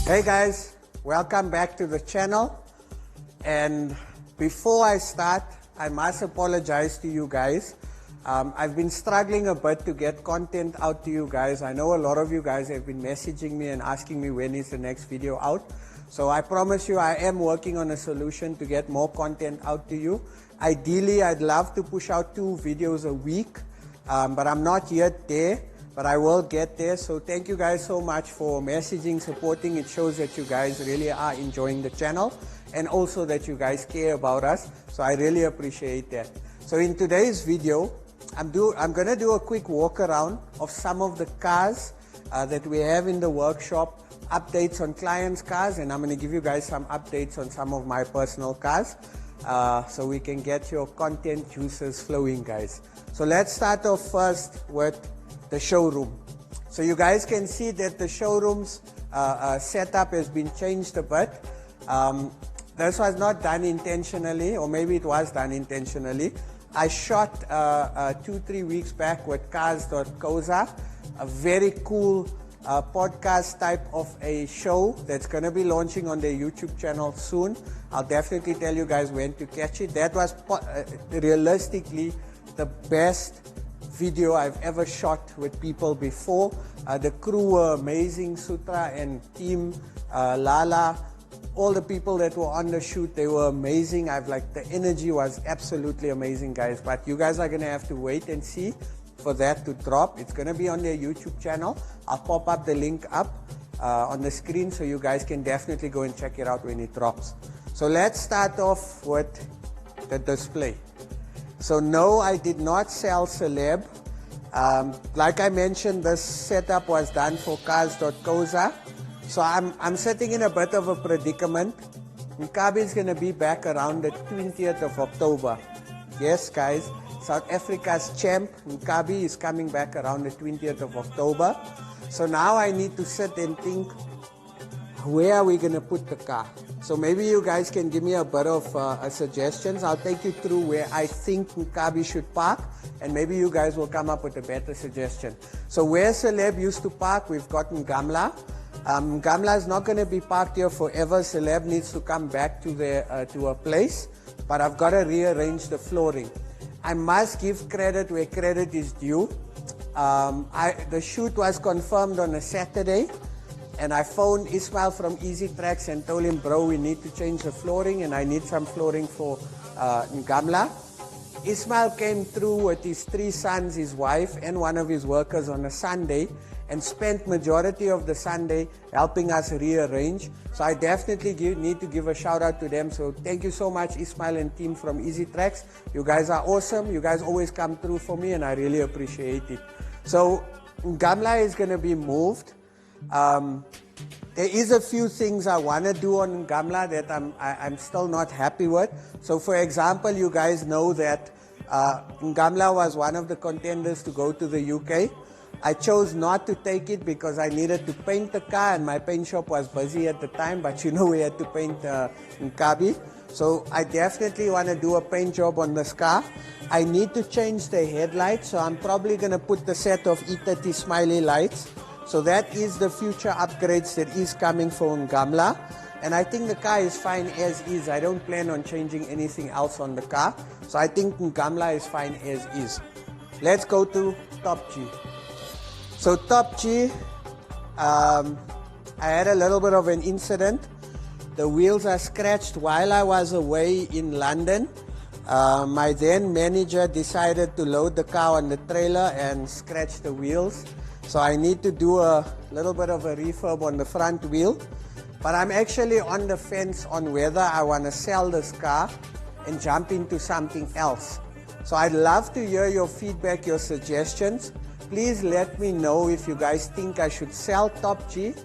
Hey guys, welcome back to the channel. And before I start, I must apologize to you guys. I've been struggling a bit to get content out to you guys. I know a lot of you guys have been messaging me and asking me when is the next video out. So I promise you I am working on a solution to get more content out to you. Ideally, I'd love to push out 2 videos a week, but I'm not yet there. But I will get there. So thank you guys so much for messaging, supporting. It shows that you guys really are enjoying the channel and also that you guys care about us. So I really appreciate that. So in today's video, I'm going to do a quick walk around of some of the cars that we have in the workshop, updates on clients' cars, and I'm going to give you guys some updates on some of my personal cars so we can get your content juices flowing, guys. So let's start off first with the showroom. So you guys can see that the showroom's setup has been changed a bit. This was not done intentionally, or maybe it was done intentionally. I shot 2-3 weeks back with cars.coza, a very cool podcast type of a show that's going to be launching on their YouTube channel soon. I'll definitely tell you guys when to catch it. That was realistically the best video I've ever shot with people before. The crew were amazing, Sutra and team, Lala, all the people that were on the shoot, they were amazing. The energy was absolutely amazing, guys. But you guys are gonna have to wait and see for that to drop. It's gonna be on their YouTube channel. I'll pop up the link up on the screen so you guys can definitely go and check it out when it drops. So let's start off with the display. So no, I did not sell Celeb. Like I mentioned, this setup was done for cars.coza. So I'm sitting in a bit of a predicament. Nkabi is going to be back around the 20th of October. Yes, guys, South Africa's champ, Nkabi, is coming back around the 20th of October. So now I need to sit and think, where are we going to put the car? So maybe you guys can give me a bit of suggestions. I'll take you through where I think Nkabi should park, and maybe you guys will come up with a better suggestion. So where Celeb used to park, we've got Ngamla. Ngamla is not going to be parked here forever. Celeb needs to come back to a place, but I've got to rearrange the flooring. I must give credit where credit is due. The shoot was confirmed on a Saturday. And I phoned Ismail from Easy Tracks and told him, bro, we need to change the flooring and I need some flooring for Ngamla. Ismail came through with his 3 sons, his wife, and one of his workers on a Sunday and spent majority of the Sunday helping us rearrange. So I definitely need to give a shout out to them. So thank you so much, Ismail and team from Easy Tracks. You guys are awesome. You guys always come through for me and I really appreciate it. So Ngamla is going to be moved. There is a few things I want to do on Ngamla that I'm still not happy with. So for example, you guys know that Ngamla was one of the contenders to go to the UK. I chose not to take it because I needed to paint the car and my paint shop was busy at the time, but you know we had to paint Nkabi. So I definitely want to do a paint job on this car. I need to change the headlights, so I'm probably going to put the set of E30 smiley lights. So that is the future upgrades that is coming for Ngamla. And I think the car is fine as is. I don't plan on changing anything else on the car. So I think Ngamla is fine as is. Let's go to Top G. So Top G, I had a little bit of an incident. The wheels are scratched while I was away in London. My then manager decided to load the car on the trailer and scratch the wheels. So I need to do a little bit of a refurb on the front wheel. But I'm actually on the fence on whether I want to sell this car and jump into something else. So I'd love to hear your feedback, your suggestions. Please let me know if you guys think I should sell Top G.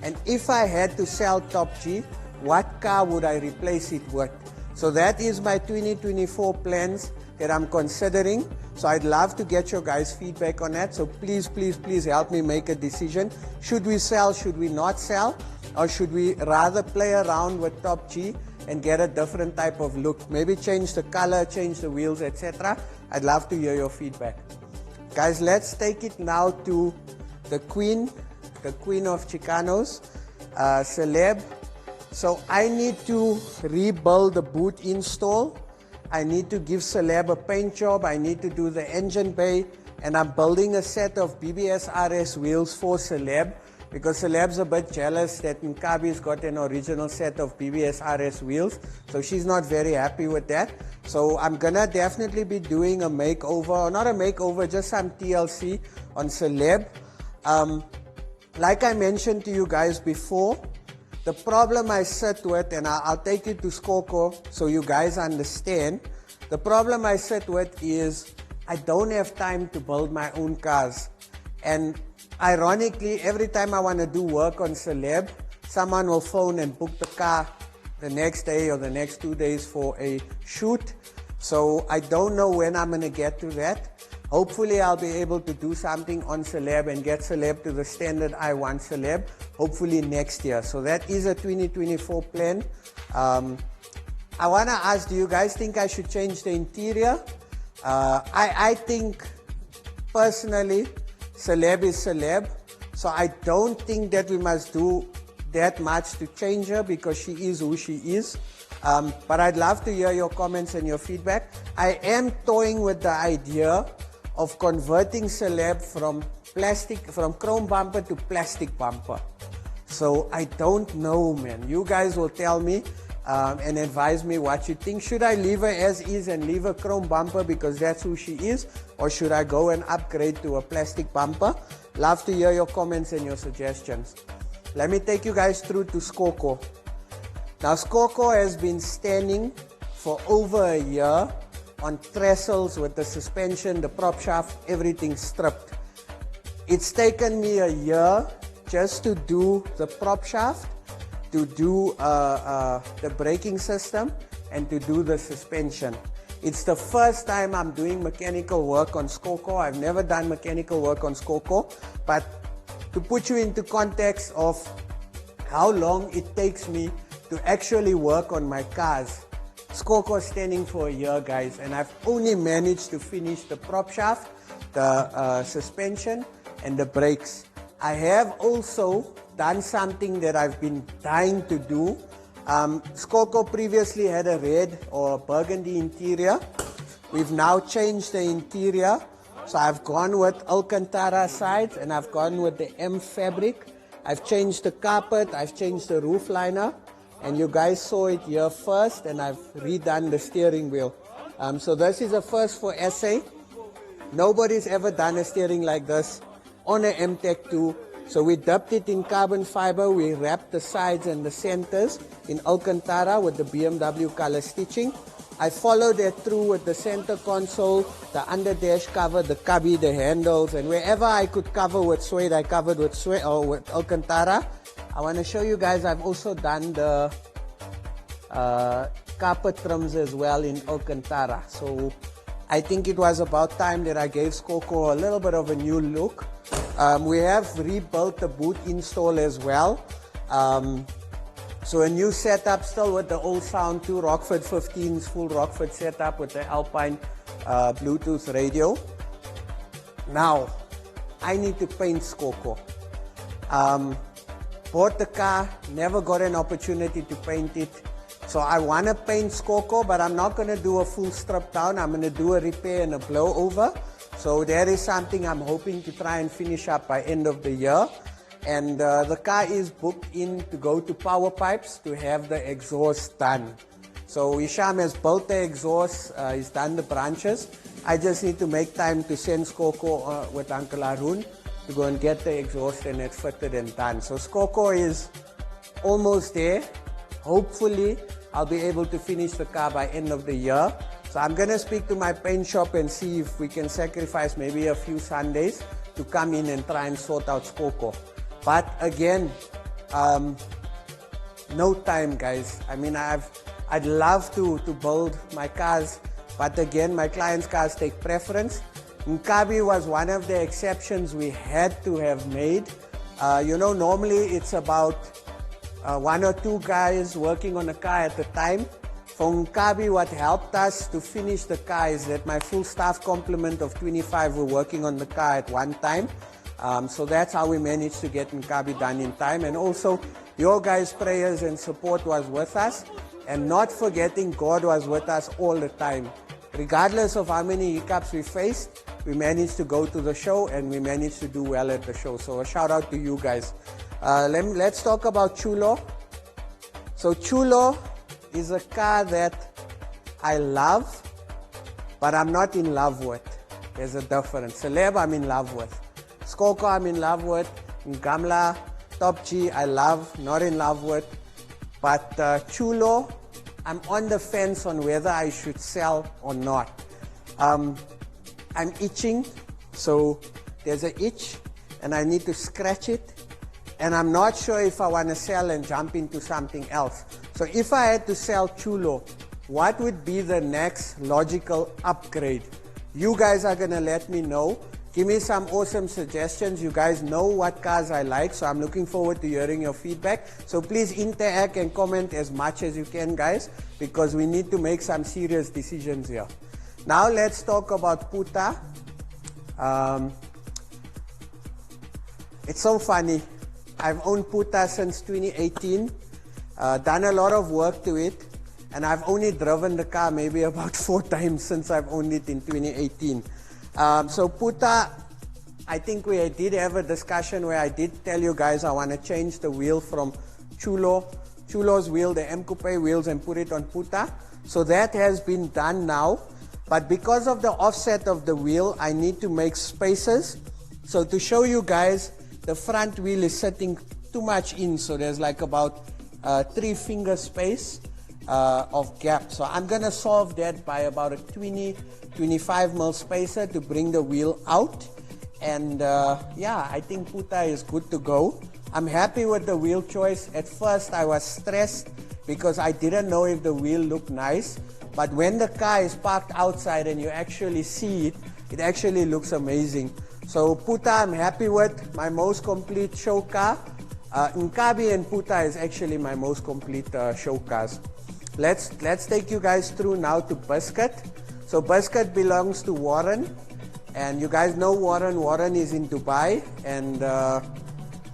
And if I had to sell Top G, what car would I replace it with? So that is my 2024 plans that I'm considering. So I'd love to get your guys' feedback on that. So please, please, please help me make a decision. Should we sell? Should we not sell? Or should we rather play around with Top G and get a different type of look? Maybe change the color, change the wheels, etc. I'd love to hear your feedback. Guys, let's take it now to the queen of Chicanos. Celeb. So I need to rebuild the boot install. I need to give Celeb a paint job. I need to do the engine bay. And I'm building a set of BBS RS wheels for Celeb, because Celeb's a bit jealous that Nkabi's got an original set of BBS RS wheels. So she's not very happy with that. So I'm gonna definitely be doing a makeover, or not a makeover, just some TLC on Celeb. Like I mentioned to you guys before, the problem I sit with, and I'll take you to Skoko so you guys understand. The problem I sit with is I don't have time to build my own cars. And ironically, every time I want to do work on Celeb, someone will phone and book the car the next day or the next 2 days for a shoot. So I don't know when I'm going to get to that. Hopefully I'll be able to do something on Celeb and get Celeb to the standard I want Celeb, hopefully next year. So that is a 2024 plan. I want to ask, do you guys think I should change the interior? I think personally Celeb is Celeb, so I don't think that we must do that much to change her, because she is who she is. But I'd love to hear your comments and your feedback. I am toying with the idea of converting Celeb from chrome bumper to plastic bumper. So I don't know, man. You guys will tell me and advise me what you think. Should I leave her as is and leave her chrome bumper because that's who she is? Or should I go and upgrade to a plastic bumper? Love to hear your comments and your suggestions. Let me take you guys through to Skoko. Now Skoko has been standing for over a year on trestles with the suspension, the prop shaft, everything stripped. It's taken me a year just to do the prop shaft, to do the braking system, and to do the suspension. It's the first time I'm doing mechanical work on Skoko. I've never done mechanical work on Skoko, but to put you into context of how long it takes me to actually work on my cars, Skoko is standing for a year, guys, and I've only managed to finish the prop shaft, the suspension, and the brakes. I have also done something that I've been dying to do. Skoko previously had a red or burgundy interior. We've now changed the interior. So I've gone with Alcantara sides and I've gone with the M fabric. I've changed the carpet, I've changed the roof liner, and you guys saw it here first, and I've redone the steering wheel. So this is a first for SA. Nobody's ever done a steering like this on a M-Tech 2. So we dipped it in carbon fiber, we wrapped the sides and the centers in Alcantara with the BMW color stitching. I followed that through with the center console, the under dash cover, the cubby, the handles, and wherever I could cover with suede, I covered with suede or with Alcantara. I want to show you guys, I've also done the carpet trims as well in Alcantara. So I think it was about time that I gave Skoko a little bit of a new look. We have rebuilt the boot install as well. So a new setup still with the old sound, 2 Rockford 15s, full Rockford setup with the Alpine Bluetooth radio. Now, I need to paint Skoko. Bought the car, never got an opportunity to paint it. So I want to paint Skoko, but I'm not going to do a full strip down. I'm going to do a repair and a blow over. So that is something I'm hoping to try and finish up by end of the year. And the car is booked in to go to Power Pipes to have the exhaust done. So Hisham has built the exhaust, he's done the branches. I just need to make time to send Skoko with Uncle Arun to go and get the exhaust and it's fitted and done. So Skoko is almost there. Hopefully I'll be able to finish the car by end of the year. So I'm going to speak to my paint shop and see if we can sacrifice maybe a few Sundays to come in and try and sort out Skoko. But again, no time, guys. I mean, I'd love to build my cars, but again, my clients' cars take preference. Nkabi was one of the exceptions we had to have made. You know, normally it's about 1 or 2 guys working on a car at a time. For Nkabi, what helped us to finish the car is that my full staff complement of 25 were working on the car at one time. So that's how we managed to get Nkabi done in time. And also, your guys' prayers and support was with us. And not forgetting, God was with us all the time. Regardless of how many hiccups we faced, we managed to go to the show and we managed to do well at the show. So a shout out to you guys. Let's talk about Chulo. So Chulo is a car that I love, but I'm not in love with. There's a difference. Celeb, I'm in love with. Skoko, I'm in love with. Gamla, Top G, I love, not in love with. But Chulo, I'm on the fence on whether I should sell or not. I'm itching, so there's an itch, and I need to scratch it. And I'm not sure if I want to sell and jump into something else. So if I had to sell Chulo, what would be the next logical upgrade? You guys are going to let me know. Give me some awesome suggestions. You guys know what cars I like, so I'm looking forward to hearing your feedback. So please interact and comment as much as you can, guys, because we need to make some serious decisions here. Now let's talk about Puta. It's so funny. I've owned Puta since 2018, done a lot of work to it, and I've only driven the car maybe about 4 times since I've owned it in 2018. So Puta, I think we did have a discussion where I did tell you guys I want to change the wheel from Chulo's wheel, the M Coupe wheels, and put it on Puta. So that has been done now. But because of the offset of the wheel, I need to make spaces. So to show you guys, the front wheel is sitting too much in, so there's like about 3 finger space of gap. So I'm going to solve that by about a 25 mil spacer to bring the wheel out. And yeah, I think Puta is good to go. I'm happy with the wheel choice. At first I was stressed because I didn't know if the wheel looked nice. But when the car is parked outside and you actually see it, it actually looks amazing. So Puta I'm happy with, my most complete show car. Nkabi and Puta is actually my most complete show cars. Let's take you guys through now to Biscuit. So Biscuit belongs to Warren, and you guys know Warren. Warren is in Dubai, and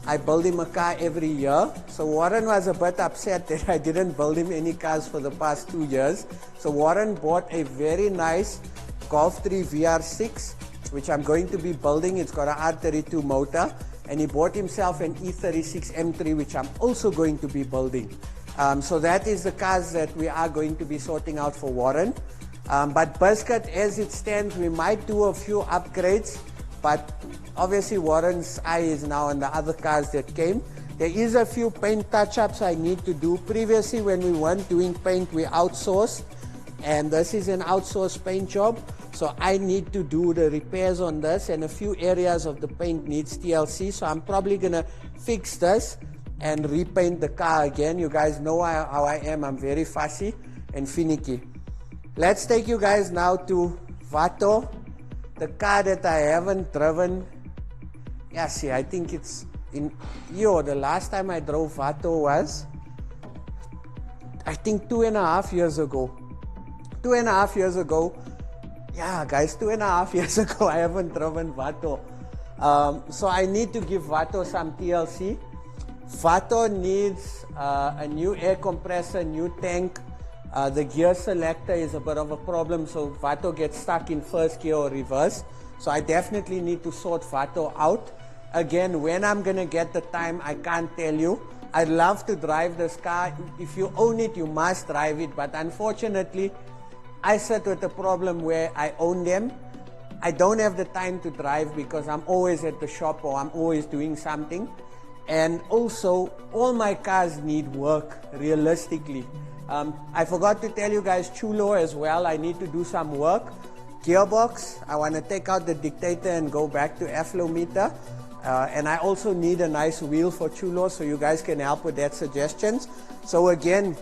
I build him a car every year. So Warren was a bit upset that I didn't build him any cars for the past 2 years. So Warren bought a very nice Golf 3 VR6, which I'm going to be building. It's got an R32 motor, and he bought himself an E36 M3, which I'm also going to be building. So that is the cars that we are going to be sorting out for Warren. But Biscuit, as it stands, we might do a few upgrades, but obviously Warren's eye is now on the other cars that came. There is a few paint touch-ups I need to do. Previously, when we weren't doing paint, we outsourced, and this is an outsourced paint job. So I need to do the repairs on this, and a few areas of the paint needs TLC. So I'm probably gonna fix this and repaint the car again. You guys know how I am. I'm very fussy and finicky. Let's take you guys now to Vato, the car that I haven't driven. Yeah, see, I think it's in, the last time I drove Vato was, I think 2.5 years ago. 2.5 years ago. Yeah, guys, 2.5 years ago, I haven't driven Vato. So I need to give Vato some TLC. Vato needs a new air compressor, new tank. The gear selector is a bit of a problem, so Vato gets stuck in first gear or reverse. So I definitely need to sort Vato out. Again, when I'm going to get the time, I can't tell you. I'd love to drive this car. If you own it, you must drive it. But unfortunately, I sit with a problem where I own them. I don't have the time to drive because I'm always at the shop or I'm always doing something. And also, all my cars need work, realistically. I forgot to tell you guys Chulo as well. I need to do some work. Gearbox, I want to take out the dictator and go back to Afflometer. And I also need a nice wheel for Chulo, so you guys can help with that suggestions. So again,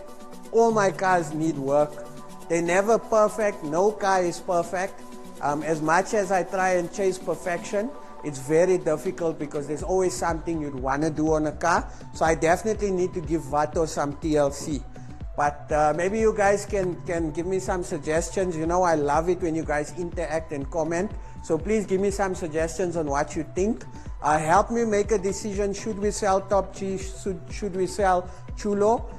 all my cars need work. They're never perfect. No car is perfect. As much as I try and chase perfection, it's very difficult because there's always something you'd want to do on a car. So I definitely need to give Vato some TLC. But maybe you guys can give me some suggestions. You know, I love it when you guys interact and comment. So please give me some suggestions on what you think. Help me make a decision. Should we sell Top G? Should we sell Chulo?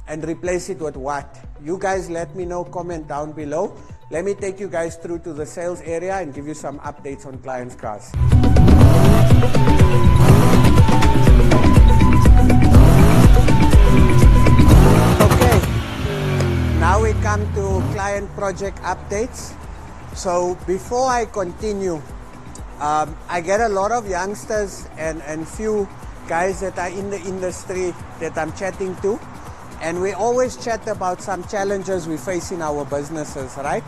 And replace it with what? You guys let me know, comment down below. Let me take you guys through to the sales area and give you some updates on clients' cars. Now we come to client project updates. So before I continue, I get a lot of youngsters and few guys that are in the industry that I'm chatting to, and we always chat about some challenges we face in our businesses, right?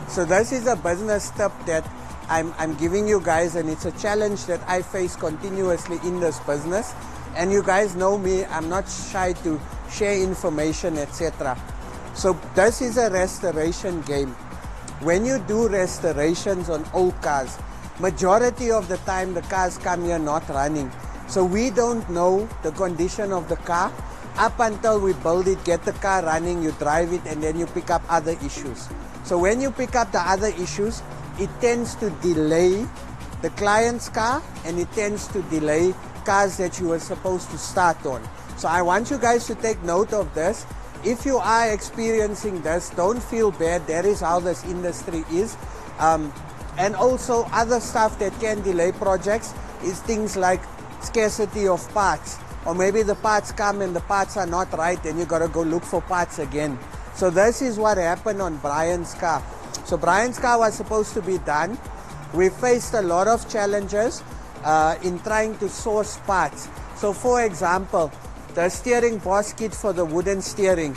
So this is a business tip that I'm giving you guys, and it's a challenge that I face continuously in this business. And you guys know me, I'm not shy to share information, etc. So this is a restoration game. When you do restorations on old cars, majority of the time the cars come here not running. So we don't know the condition of the car up until we build it, get the car running, you drive it, and then you pick up other issues. So when you pick up the other issues, it tends to delay the client's car, and it tends to delay cars that you were supposed to start on. So I want you guys to take note of this. If you are experiencing this, don't feel bad. That is how this industry is. And also other stuff that can delay projects is things like scarcity of parts. Or maybe the parts come and the parts are not right and you got to go look for parts again. So this is what happened on Brian's car. So Brian's car was supposed to be done. We faced a lot of challenges in trying to source parts. So for example, the steering boss kit for the wooden steering.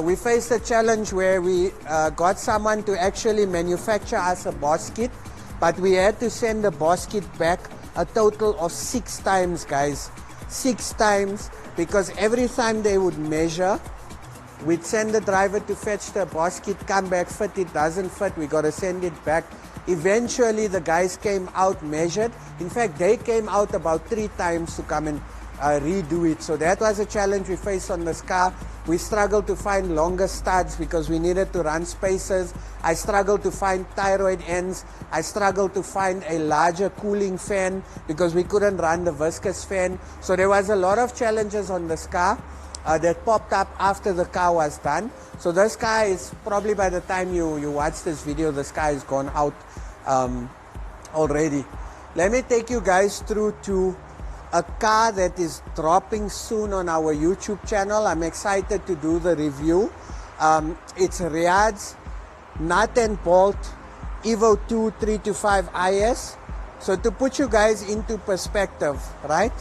We faced a challenge where we got someone to actually manufacture us a boss kit, but we had to send the boss kit back a total of 6 times, guys. 6 times, because every time they would measure, we'd send the driver to fetch the boss kit, come back, fit, it doesn't fit, we got to send it back. Eventually the guys came out measured. In fact, they came out about 3 times to come and redo it. So that was a challenge we faced on this car. We struggled to find longer studs because we needed to run spacers. I struggled to find thyroid ends. I struggled to find a larger cooling fan because we couldn't run the viscous fan. So there was a lot of challenges on this car that popped up after the car was done. So this car is probably, by the time you watch this video, this car is gone out already. Let me take you guys through to a car that is dropping soon on our YouTube channel. I'm excited to do the review. It's Riyadh's nut and bolt Evo 2 325 IS. So to put you guys into perspective, right?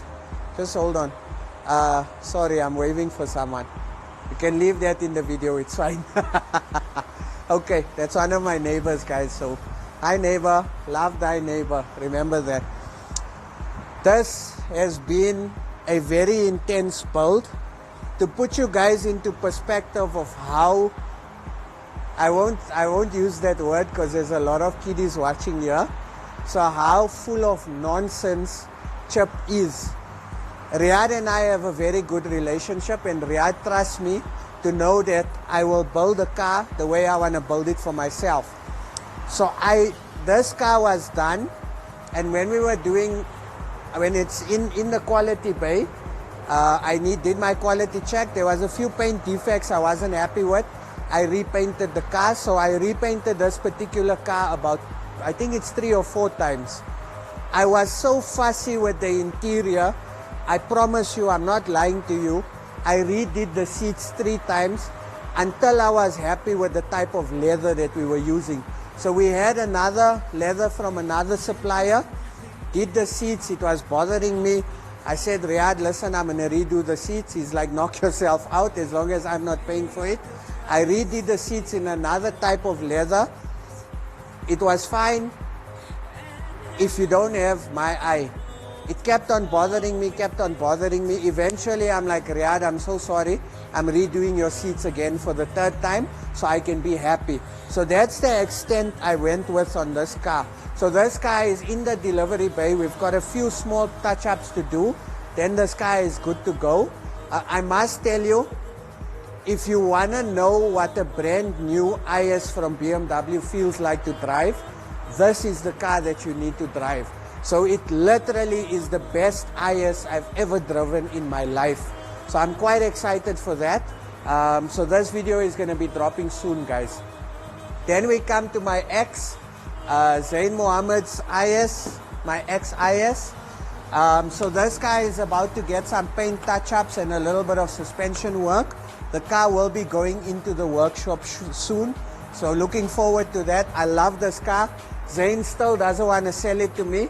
Just hold on. Sorry, I'm waving for someone. You can leave that in the video, it's fine. Okay, that's one of my neighbors, guys. So, hi neighbor, love thy neighbor. Remember that. This has been a very intense build. To put you guys into perspective of how, I won't use that word because there's a lot of kiddies watching here. So how full of nonsense Chip is. Riyadh and I have a very good relationship, and Riyadh trusts me to know that I will build a car the way I want to build it for myself. So this car was done, and when we were doing, when it's in the quality bay, I did my quality check. There was a few paint defects I wasn't happy with. I repainted the car. So I repainted this particular car about, I think it's 3 or 4 times. I was so fussy with the interior. I promise you, I'm not lying to you. I redid the seats 3 times until I was happy with the type of leather that we were using. So we had another leather from another supplier. Did the seats, it was bothering me. I said, Riyadh, listen, I'm going to redo the seats. He's like, knock yourself out as long as I'm not paying for it. I redid the seats in another type of leather. It was fine if you don't have my eye. It kept on bothering me, Eventually, I'm like, Riyadh, I'm so sorry. I'm redoing your seats again for the 3rd time so I can be happy. So that's the extent I went with on this car. So this car is in the delivery bay. We've got a few small touch-ups to do. Then this car is good to go. I must tell you, if you want to know what a brand new IS from BMW feels like to drive, this is the car that you need to drive. So it literally is the best IS I've ever driven in my life. So I'm quite excited for that. So this video is going to be dropping soon, guys. Then we come to my ex, Zain Mohammed's IS, my ex-IS. So this car is about to get some paint touch-ups and a little bit of suspension work. The car will be going into the workshop soon. So looking forward to that. I love this car. Zain still doesn't want to sell it to me.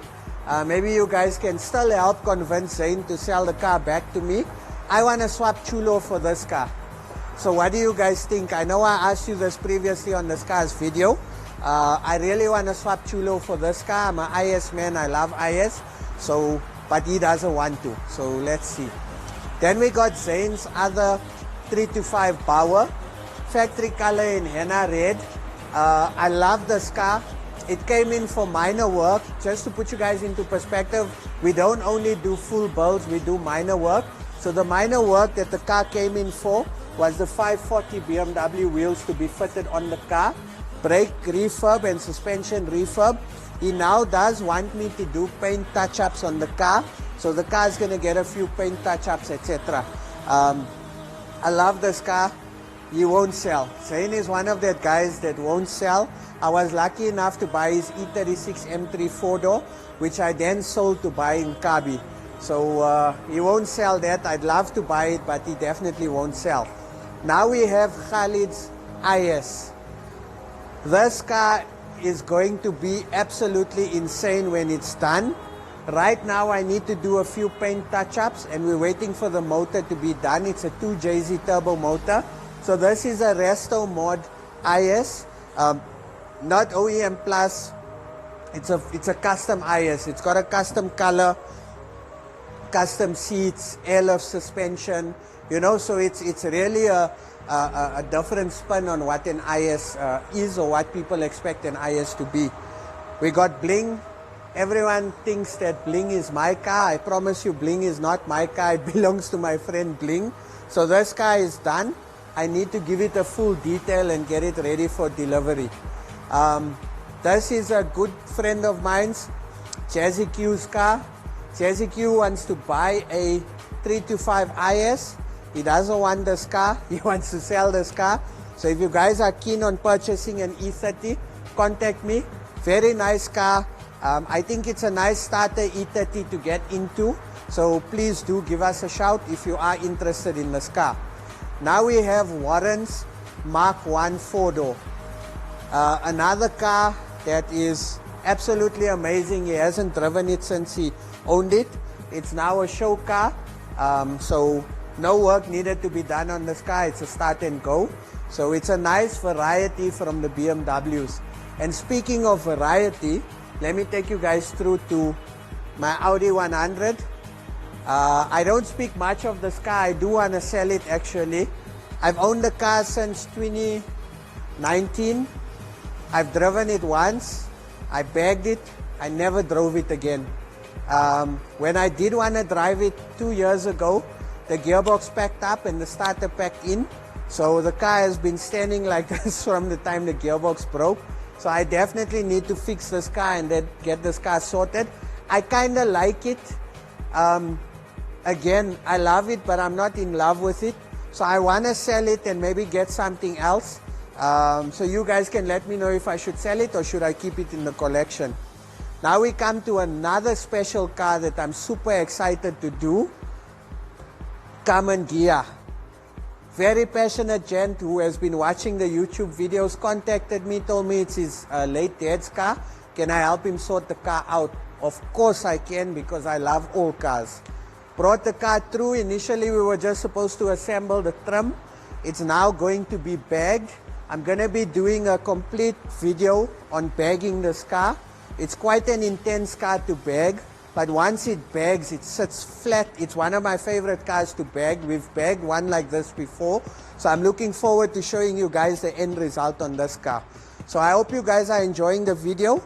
Maybe you guys can still help convince Zain to sell the car back to me. I want to swap Chulo for this car. So what do you guys think? I know I asked you this previously on this car's video. I really want to swap Chulo for this car. I'm an IS man. I love IS. So, but he doesn't want to. So let's see. Then we got Zain's other 325 Bauer. Factory color in henna red. I love this car. It came in for minor work. Just to put you guys into perspective, we don't only do full builds, we do minor work. So the minor work that the car came in for was the 540 BMW wheels to be fitted on the car, brake refurb and suspension refurb. He now does want me to do paint touch-ups on the car. So the car is going to get a few paint touch-ups, etc. I love this car. He won't sell. Zain is one of the guys that won't sell. I was lucky enough to buy his E36 M3 4-door, which I then sold to buy in Kabi. So he won't sell that. I'd love to buy it, but he definitely won't sell. Now we have Khalid's IS. This car is going to be absolutely insane when it's done. Right now I need to do a few paint touch-ups and we're waiting for the motor to be done. It's a 2JZ turbo motor. So this is a Resto Mod IS, not OEM Plus. It's a custom IS. It's got a custom color, custom seats, airlift suspension. You know, so it's really a different spin on what an IS is or what people expect an IS to be. We got bling. Everyone thinks that bling is my car. I promise you, bling is not my car. It belongs to my friend Bling. So this car is done. I need to give it a full detail and get it ready for delivery. This is a good friend of mine's, Jazzy Q's car. Jazzy Q wants to buy a 325 IS. He doesn't want this car. He wants to sell this car. So if you guys are keen on purchasing an E30, contact me. Very nice car. I think it's a nice starter E30 to get into. So please do give us a shout if you are interested in this car. Now we have Warren's Mark 1 4-door. Another car that is absolutely amazing. He hasn't driven it since he owned it. It's now a show car. So no work needed to be done on this car. It's a start and go. So it's a nice variety from the BMWs. And speaking of variety, let me take you guys through to my Audi 100. I don't speak much of this car. I do want to sell it actually. I've owned the car since 2019. I've driven it once. I bagged it. I never drove it again. When I did want to drive it 2 years ago, the gearbox packed up and the starter packed in. So the car has been standing like this from the time the gearbox broke. So I definitely need to fix this car and then get this car sorted. I kind of like it. Again, I love it, but I'm not in love with it. So I want to sell it and maybe get something else. So you guys can let me know if I should sell it or should I keep it in the collection. Now we come to another special car that I'm super excited to do. Carmen Gia. Very passionate gent who has been watching the YouTube videos contacted me, told me it's his late dad's car. Can I help him sort the car out? Of course I can, because I love all cars. Brought the car through. Initially we were just supposed to assemble the trim. It's now going to be bagged. I'm going to be doing a complete video on bagging this car. It's quite an intense car to bag, but once it bags, it sits flat. It's one of my favorite cars to bag. We've bagged one like this before, so I'm looking forward to showing you guys the end result on this car. So I hope you guys are enjoying the video.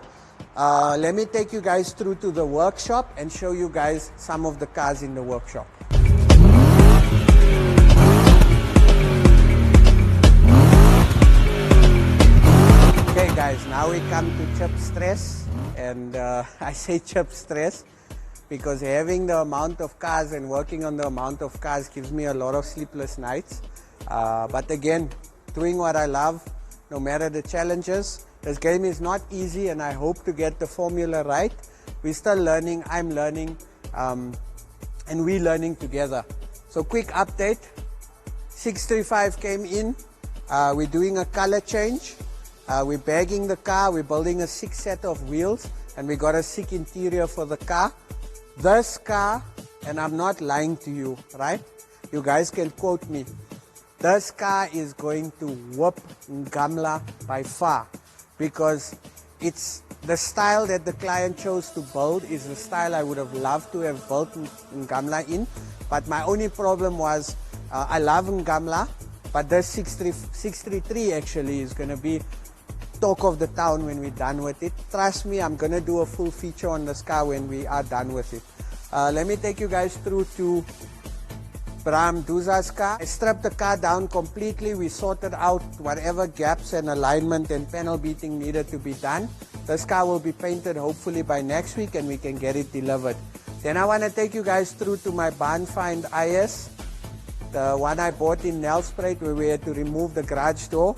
Let me take you guys through to the workshop and show you guys some of the cars in the workshop. now we come to chip stress, and I say chip stress because having the amount of cars and working on the amount of cars gives me a lot of sleepless nights. But again, doing what I love, no matter the challenges. This game is not easy, and I hope to get the formula right. We're still learning, I'm learning, and we're learning together. So quick update, 635 came in. We're doing a color change. We're bagging the car, we're building a 6 set of wheels, and we got a 6 interior for the car. This car, and I'm not lying to you, right? You guys can quote me. This car is going to whoop Ngamla by far, because it's the style that the client chose to build is the style I would have loved to have built Ngamla in. But my only problem was, I love Ngamla, but this 633 actually is going to be talk of the town when we're done with it. Trust me, I'm going to do a full feature on this car when we are done with it. Let me take you guys through to Bram Duza's car. I stripped the car down completely. We sorted out whatever gaps and alignment and panel beating needed to be done. This car will be painted hopefully by next week, and we can get it delivered. Then I want to take you guys through to my barn find IS, the one I bought in Nelspruit where we had to remove the garage door.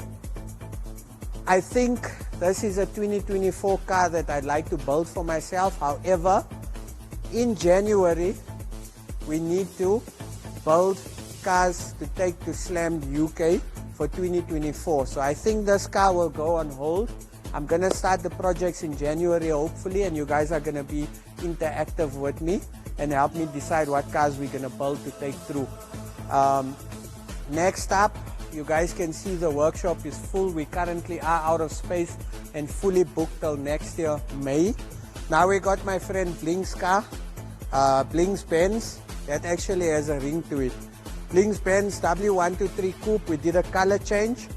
I think this is a 2024 car that I'd like to build for myself. However, in January, we need to build cars to take to Slam UK for 2024. So I think this car will go on hold. I'm going to start the projects in January hopefully, and you guys are going to be interactive with me and help me decide what cars we're going to build to take through. Next up, you guys can see the workshop is full. We currently are out of space and fully booked till next year, May. Now we got my friend Blink's car, Blink's Benz. That actually has a ring to it. Blink's Benz W123 Coupe. We did a color change.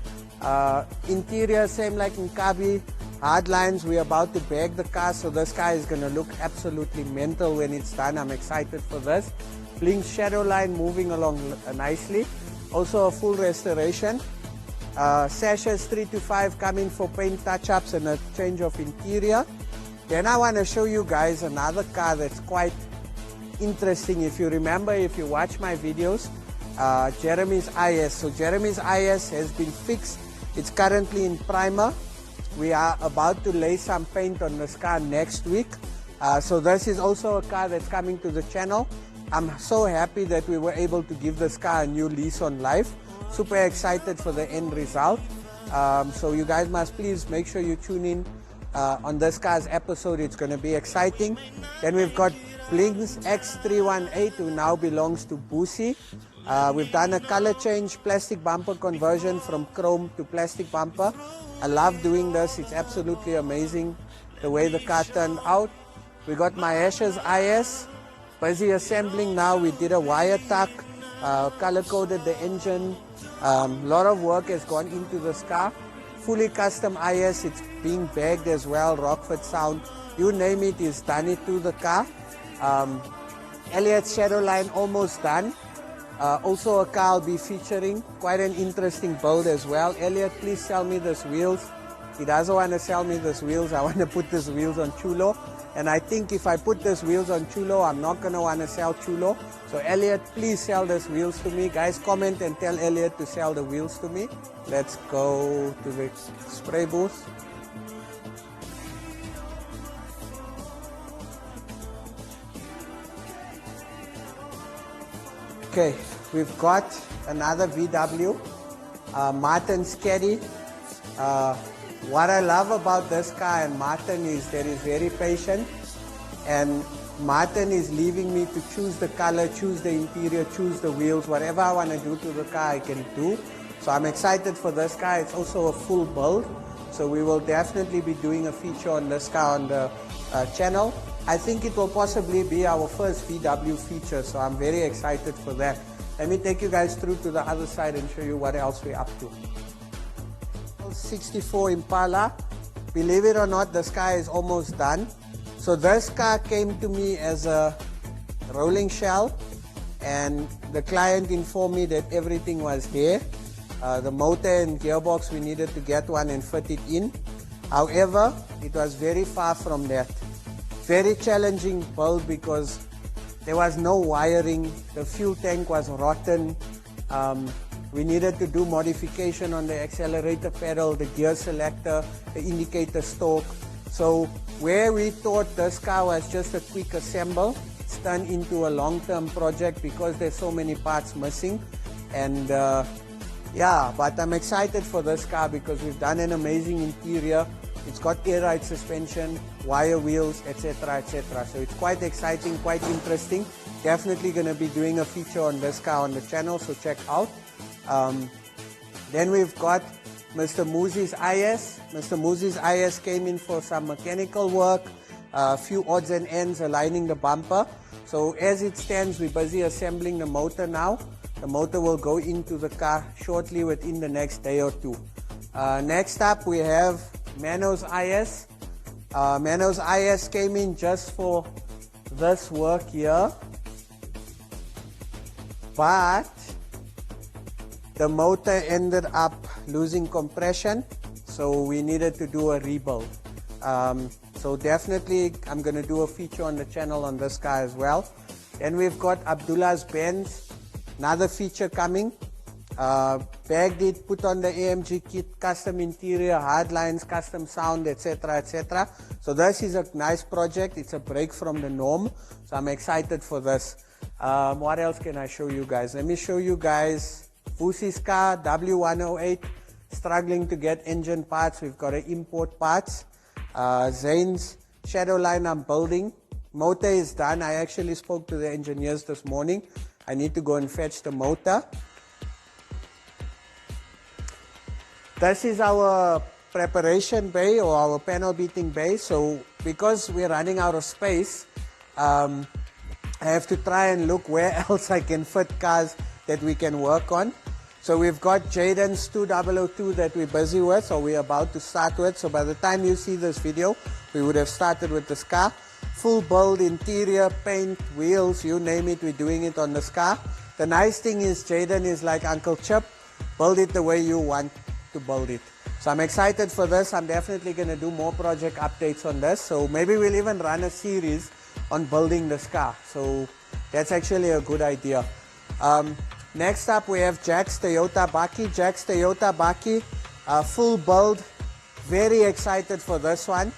Interior same like in Kabi. Hard lines. We're about to bag the car, so this car is going to look absolutely mental when it's done. I'm excited for this. Blink's shadow line moving along nicely. Also a full restoration. Sashes 3 to 5 coming for paint touch-ups and a change of interior. Then I want to show you guys another car that's quite interesting. If you remember, if you watch my videos, Jeremy's IS. So Jeremy's IS has been fixed. It's currently in primer. We are about to lay some paint on this car next week. So this is also a car that's coming to the channel. I'm so happy that we were able to give this car a new lease on life. Super excited for the end result. So you guys must please make sure you tune in on this car's episode. It's going to be exciting. Then we've got Blink's X318, who now belongs to Boosie. We've done a color change, plastic bumper conversion from chrome to plastic bumper. I love doing this. It's absolutely amazing the way the car turned out. We got my Ashes IS. Busy assembling now. We did a wire tuck, color coded the engine. A lot of work has gone into this car. Fully custom IS. It's being bagged as well. Rockford sound, you name it, is done it to the car. Elliot's shadow line almost done. Also a car I'll be featuring. Quite an interesting build as well. Elliot, please sell me these wheels. He doesn't want to sell me these wheels. I want to put these wheels on Chulo. And I think if I put these wheels on Chulo, I'm not going to want to sell Chulo. So Elliot, please sell these wheels to me. Guys, comment and tell Elliot to sell the wheels to me. Let's go to the spray booth. Okay, we've got another VW, Martin's Caddy. What I love about this car and Martin is that he's very patient, and Martin is leaving me to choose the color, choose the interior, choose the wheels. Whatever I want to do to the car, I can do. So I'm excited for this car. It's also a full build, so we will definitely be doing a feature on this car on the channel. I think it will possibly be our first VW feature, so I'm very excited for that. Let me take you guys through to the other side and show you what else we're up to. 64 Impala. Believe it or not, this car is almost done. So this car came to me as a rolling shell, and the client informed me that everything was here. The motor and gearbox, we needed to get one and fit it in. However, it was very far from that. Very challenging build because there was no wiring, the fuel tank was rotten, we needed to do modification on the accelerator pedal, the gear selector, the indicator stalk. So where we thought this car was just a quick assemble, it's turned into a long-term project because there's so many parts missing. And yeah, but I'm excited for this car because we've done an amazing interior. It's got air ride suspension, wire wheels, etc., etc. So it's quite exciting, quite interesting. Definitely going to be doing a feature on this car on the channel, so check out. Then we've got Mr. Moosa's IS. Mr. Moosa's IS came in for some mechanical work, a few odds and ends aligning the bumper. So as it stands, we're busy assembling the motor now. The motor will go into the car shortly within the next day or two. Next up we have Mano's IS. Mano's IS came in just for this work here, but the motor ended up losing compression, so we needed to do a rebuild. So definitely I'm going to do a feature on the channel on this car as well. Then we've got Abdullah's Benz, another feature coming. Bagged it, put on the AMG kit, custom interior, hard lines, custom sound, etc., etc. So this is a nice project. It's a break from the norm, so I'm excited for this. What else can I show you guys? Let me show you guys Vusi's car, W108, struggling to get engine parts. We've got to import parts. Zane's Shadowline I'm building. Motor is done. I actually spoke to the engineers this morning. I need to go and fetch the motor. This is our preparation bay or our panel beating bay. So because we're running out of space, I have to try and look where else I can fit cars that we can work on. So we've got Jaden's 2002 that we're busy with, or we're about to start with. So by the time you see this video, we would have started with this car. Full build, interior, paint, wheels, you name it, we're doing it on this car. The nice thing is Jaden is like Uncle Chip, build it the way you want to build it. So I'm excited for this. I'm definitely going to do more project updates on this. So maybe we'll even run a series on building this car. So that's actually a good idea. Next up we have Jack's Toyota Baki. Jack's Toyota Baki, full build. Very excited for this one.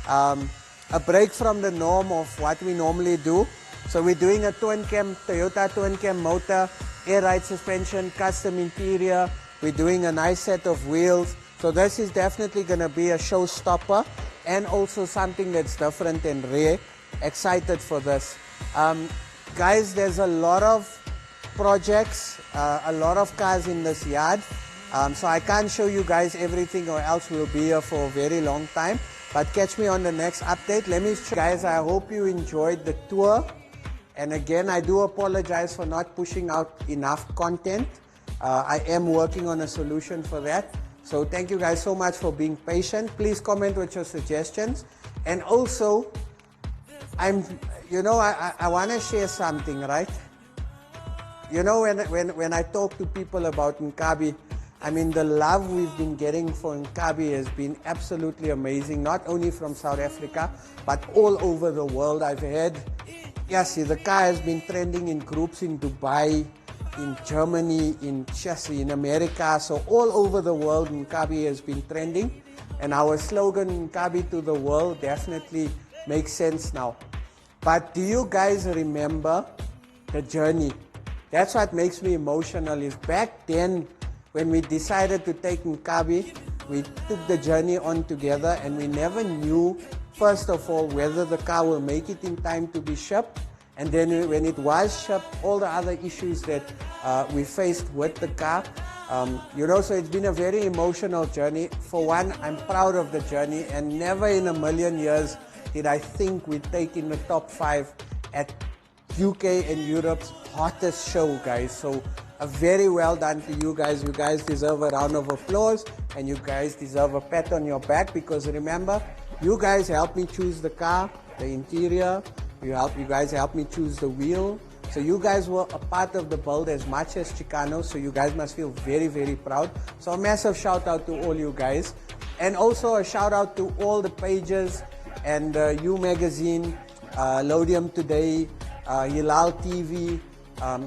A break from the norm of what we normally do. So we're doing a twin cam, Toyota twin cam motor, air ride suspension, custom interior. We're doing a nice set of wheels. So this is definitely going to be a showstopper and also something that's different and rare. Excited for this. Guys, there's a lot of projects, a lot of cars in this yard. So I can't show you guys everything or else we'll be here for a very long time. But catch me on the next update. Let me show you guys, I hope you enjoyed the tour. And again, I do apologize for not pushing out enough content. I am working on a solution for that. So thank you guys so much for being patient. Please comment with your suggestions. And also, I want to share something, right? You know, when I talk to people about Nkabi, I mean, the love we've been getting for Nkabi has been absolutely amazing, not only from South Africa, but all over the world. I've had, yes, the car has been trending in groups in Dubai, in Germany, in America, so all over the world Nkabi has been trending. And our slogan, Nkabi to the world, definitely makes sense now. But do you guys remember the journey? That's what makes me emotional, is back then when we decided to take Nkabi, we took the journey on together and we never knew, first of all, whether the car will make it in time to be shipped. And then when it was shipped, all the other issues that we faced with the car. So it's been a very emotional journey. For one, I'm proud of the journey, and never in a million years did I think we'd take in the top 5 at UK and Europe's hottest show, guys. So a very well done to you guys. You guys deserve a round of applause, and you guys deserve a pat on your back, because remember, you guys helped me choose the car, the interior. You guys helped me choose the wheel. So you guys were a part of the build as much as Chicanos. So you guys must feel very, very proud. So a massive shout out to all you guys. And also a shout out to all the pages and You Magazine, Lodium Today, Hilal TV.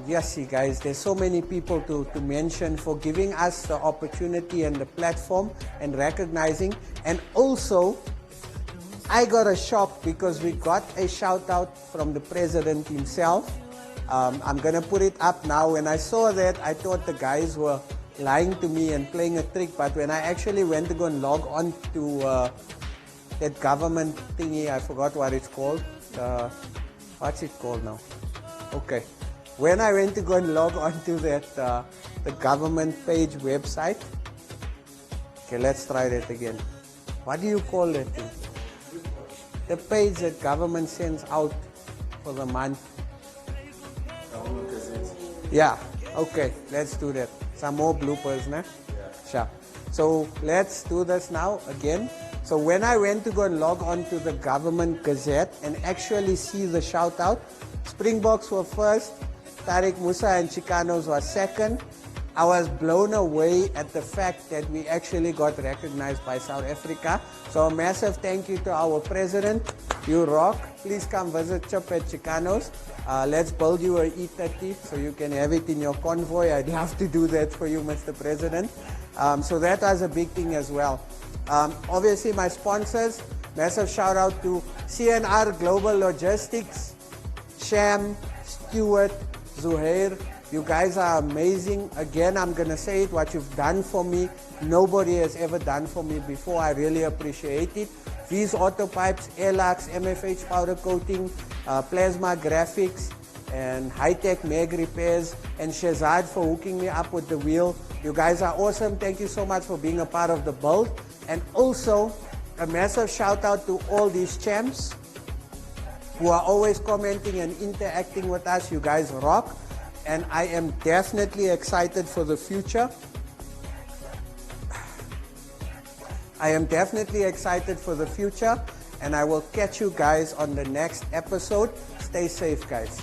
Yes, you guys, there's so many people to mention for giving us the opportunity and the platform and recognizing. And also, I got a shock because we got a shout out from the president himself. I'm going to put it up now. When I saw that, I thought the guys were lying to me and playing a trick. But when I actually went to go and log on to that government thingy, I forgot what it's called. What's it called now? Okay. When I went to go and log on to that, the government page website. Okay, let's try that again. What do you call that thing? The page that government sends out for the month. Yeah, okay, let's do that. Some more bloopers, nah? Yeah. Sure. So let's do this now again. So when I went to go and log on to the government gazette and actually see the shout out, Springboks were first, Tariq Moosa and Chicanos were second. I was blown away at the fact that we actually got recognized by South Africa. So a massive thank you to our president. You rock. Please come visit Chip at Chicanos. Let's build you a E30 so you can have it in your convoy. I'd have to do that for you, Mr. President. So that was a big thing as well. Obviously, my sponsors, massive shout out to CNR Global Logistics, Sham, Stuart, Zuhair. You guys are amazing. Again, I'm going to say it, what you've done for me, nobody has ever done for me before. I really appreciate it. These auto pipes, Airlux, MFH powder coating, plasma graphics, and high-tech mag repairs, and Shazad for hooking me up with the wheel. You guys are awesome. Thank you so much for being a part of the build. And also, a massive shout out to all these champs who are always commenting and interacting with us. You guys rock. And I am definitely excited for the future. I am definitely excited for the future. And I will catch you guys on the next episode. Stay safe, guys.